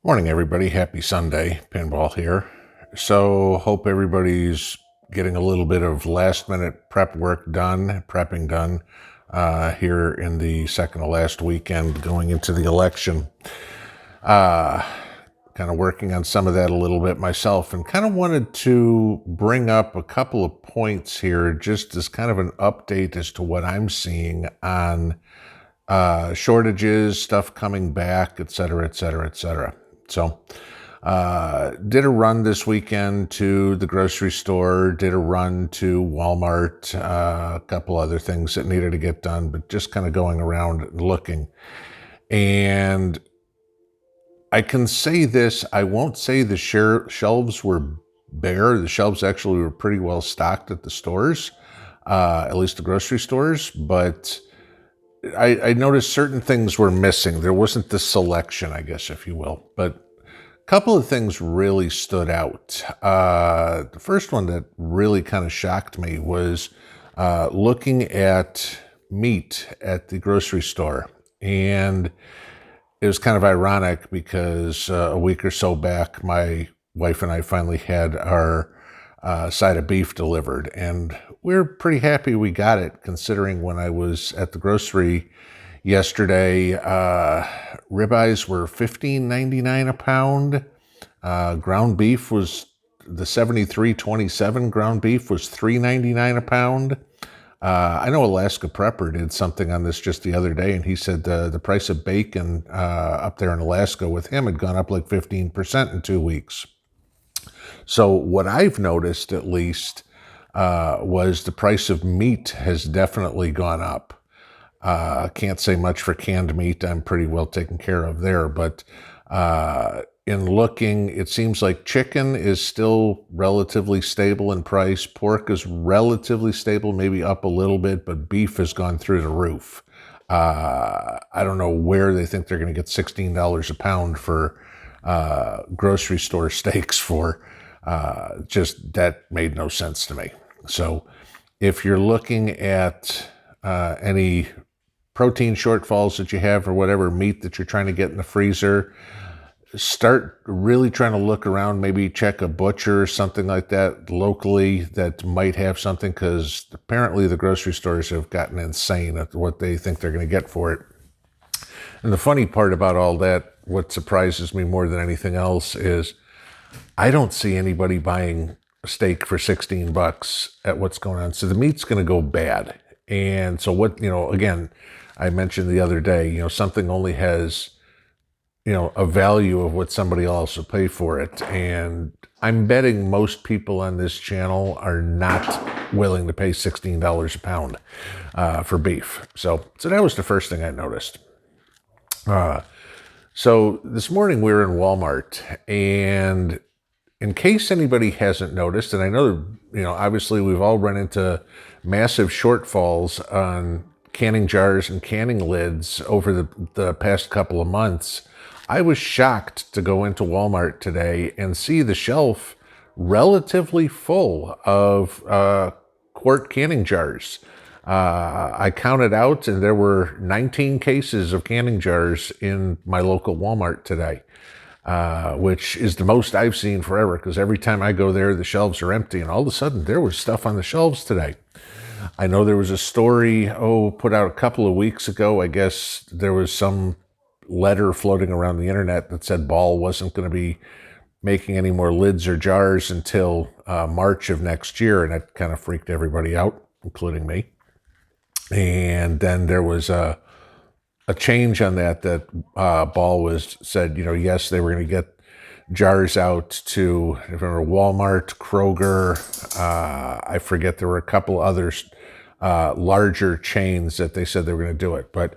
Morning, everybody. Happy Sunday. Pinball here. So, hope everybody's getting a little bit of last minute prepping done here in the second to last weekend going into the election. Kind of working on some of that a little bit myself and kind of wanted to bring up a couple of points here just as kind of an update as to what I'm seeing on shortages, stuff coming back, et cetera, et cetera, et cetera. So, did a run this weekend to the grocery store, did a run to Walmart, a couple other things that needed to get done, but just kind of going around and looking. And I can say this, I won't say the shelves were bare. The shelves actually were pretty well stocked at the stores, at least the grocery stores, but I noticed certain things were missing. There wasn't the selection, I guess, if you will. But a couple of things really stood out. The first one that really kind of shocked me was looking at meat at the grocery store. And it was kind of ironic because a week or so back, my wife and I finally had our side of beef delivered, and we're pretty happy we got it, considering when I was at the grocery yesterday, ribeyes were $15.99 a pound. Ground beef was the 73.27 ground beef was $3.99 a pound. I know Alaska Prepper did something on this just the other day, and he said the price of bacon up there in Alaska with him had gone up like 15% in 2 weeks. So what I've noticed, at least, was the price of meat has definitely gone up. Can't say much for canned meat. I'm pretty well taken care of there. But in looking, it seems like chicken is still relatively stable in price. Pork is relatively stable, maybe up a little bit, but beef has gone through the roof. I don't know where they think they're going to get $16 a pound for grocery store steaks for. Just that made no sense to me. So if you're looking at any protein shortfalls that you have or whatever meat that you're trying to get in the freezer, start really trying to look around, maybe check a butcher or something like that locally that might have something, because apparently the grocery stores have gotten insane at what they think they're going to get for it. And the funny part about all that, what surprises me more than anything else, is I don't see anybody buying a steak for $16 at what's going on. So the meat's going to go bad. And so what, again, I mentioned the other day, something only has, a value of what somebody else will pay for it. And I'm betting most people on this channel are not willing to pay $16 a pound for beef. So that was the first thing I noticed. So this morning we were in Walmart, and in case anybody hasn't noticed, and I know, obviously we've all run into massive shortfalls on canning jars and canning lids over the past couple of months, I was shocked to go into Walmart today and see the shelf relatively full of quart canning jars. I counted out, and there were 19 cases of canning jars in my local Walmart today, which is the most I've seen forever, because every time I go there, the shelves are empty, and all of a sudden there was stuff on the shelves today. I know there was a story, put out a couple of weeks ago. I guess there was some letter floating around the internet that said Ball wasn't going to be making any more lids or jars until March of next year, and that kind of freaked everybody out, including me. And then there was a change on that Ball said, yes, they were going to get jars out to, if I remember, Walmart, Kroger. I forget, there were a couple others, larger chains that they said they were going to do it. But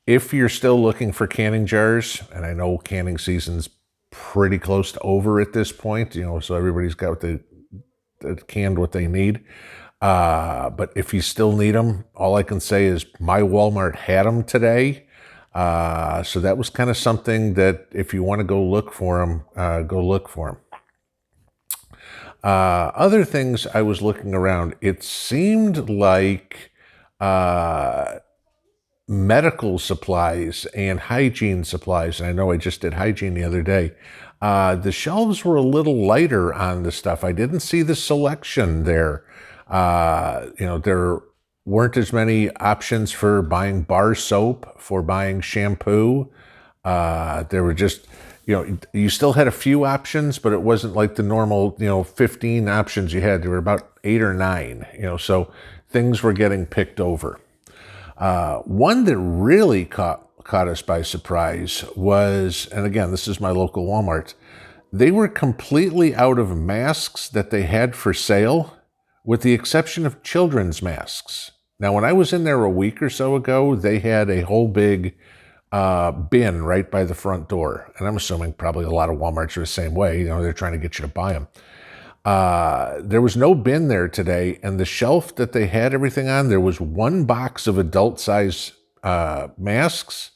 if you're still looking for canning jars, and I know canning season's pretty close to over at this point, so everybody's got the canned what they need. But if you still need them, all I can say is my Walmart had them today. So that was kind of something that if you want to go look for them, go look for them. Other things I was looking around, it seemed like medical supplies and hygiene supplies, and I know I just did hygiene the other day, the shelves were a little lighter on the stuff. I didn't see the selection there. There weren't as many options for buying bar soap, for buying shampoo. There were just, you still had a few options, but it wasn't like the normal, 15 options you had. There were about 8 or 9, so things were getting picked over. One that really caught us by surprise was, and again, this is my local Walmart, they were completely out of masks that they had for sale, with the exception of children's masks. Now, when I was in there a week or so ago, they had a whole big bin right by the front door. And I'm assuming probably a lot of Walmarts are the same way. They're trying to get you to buy them. There was no bin there today, and the shelf that they had everything on, there was one box of adult size masks,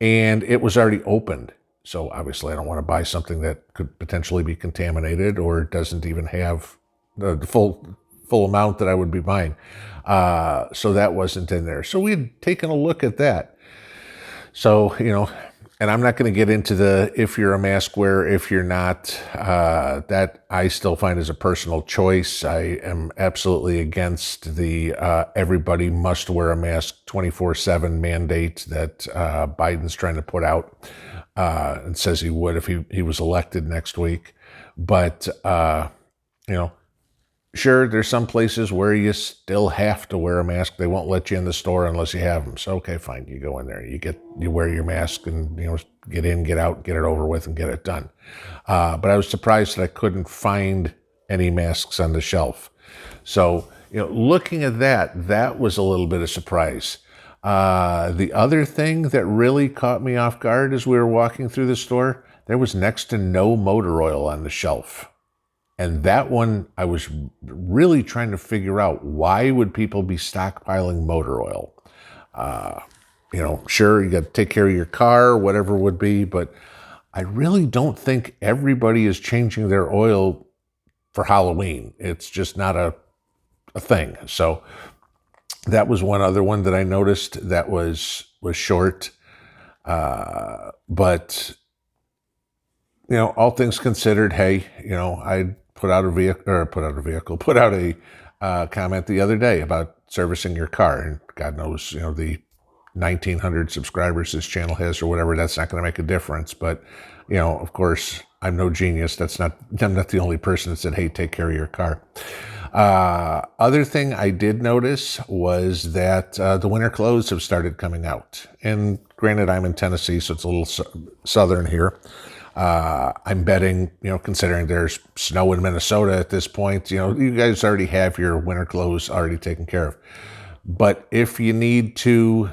and it was already opened. So obviously I don't want to buy something that could potentially be contaminated or doesn't even have the full amount that I would be buying. So that wasn't in there. So we had taken a look at that. So, and I'm not going to get into the if you're a mask wearer, if you're not, that I still find as a personal choice. I am absolutely against the everybody must wear a mask 24/7 mandate that Biden's trying to put out and says he would if he was elected next week. But, sure, there's some places where you still have to wear a mask. They won't let you in the store unless you have them. So, okay, fine. You go in there, you wear your mask and, get in, get out, get it over with and get it done. But I was surprised that I couldn't find any masks on the shelf. So, looking at that was a little bit of surprise. The other thing that really caught me off guard as we were walking through the store, there was next to no motor oil on the shelf. And that one, I was really trying to figure out, why would people be stockpiling motor oil? Sure, you got to take care of your car, whatever it would be, but I really don't think everybody is changing their oil for Halloween. It's just not a thing. So that was one other one that I noticed that was short. But all things considered, hey, I put out a comment the other day about servicing your car, and God knows, the 1,900 subscribers this channel has or whatever, that's not going to make a difference. But, of course, I'm no genius. I'm not the only person that said, hey, take care of your car. Other thing I did notice was that the winter clothes have started coming out. And granted, I'm in Tennessee, so it's a little southern here. I'm betting, considering there's snow in Minnesota at this point, you guys already have your winter clothes already taken care of. But if you need to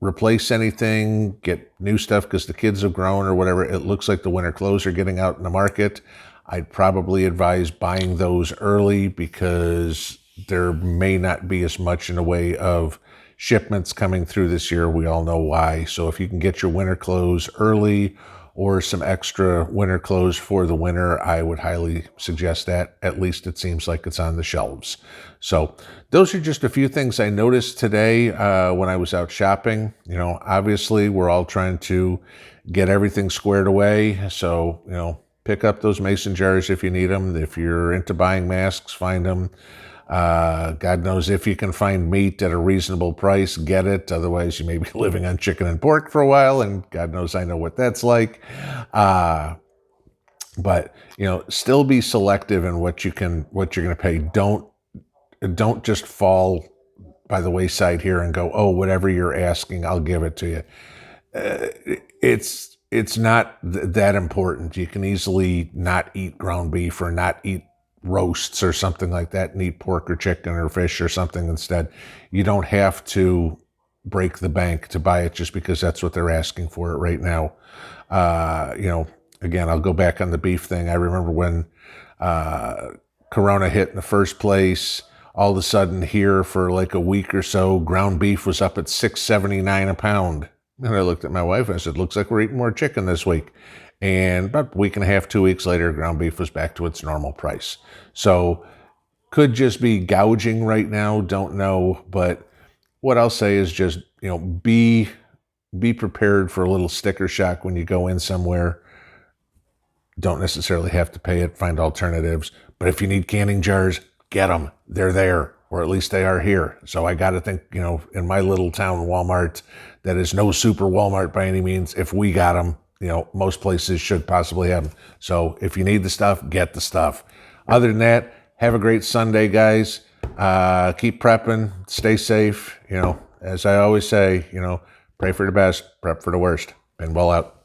replace anything, get new stuff because the kids have grown or whatever, it looks like the winter clothes are getting out in the market. I'd probably advise buying those early because there may not be as much in the way of shipments coming through this year. We all know why. So if you can get your winter clothes early or some extra winter clothes for the winter, I would highly suggest that. At least it seems like it's on the shelves. So those are just a few things I noticed today when I was out shopping. Obviously we're all trying to get everything squared away. So, pick up those mason jars if you need them. If you're into buying masks, find them. God knows if you can find meat at a reasonable price, get it. Otherwise, you may be living on chicken and pork for a while, and God knows I know what that's like. But still be selective in what you're going to pay. Don't just fall by the wayside here and go, oh, whatever you're asking, I'll give it to you. It's not that important. You can easily not eat ground beef or not eat roasts or something like that and eat pork or chicken or fish or something instead. You don't have to break the bank to buy it just because that's what they're asking for it right now. Again, I'll go back on the beef thing. I remember when Corona hit in the first place, all of a sudden here for like a week or so, ground beef was up at $6.79 a pound. And I looked at my wife and I said, looks like we're eating more chicken this week. And about a week and a half, 2 weeks later, ground beef was back to its normal price. So could just be gouging right now, don't know. But what I'll say is just, be prepared for a little sticker shock when you go in somewhere. Don't necessarily have to pay it, find alternatives. But if you need canning jars, get them. They're there, or at least they are here. So I got to think, in my little town Walmart, that is no super Walmart by any means. If we got them, most places should possibly have them. So if you need the stuff, get the stuff. Other than that, have a great Sunday, guys. Keep prepping, stay safe. As I always say, pray for the best, prep for the worst. Pinball out.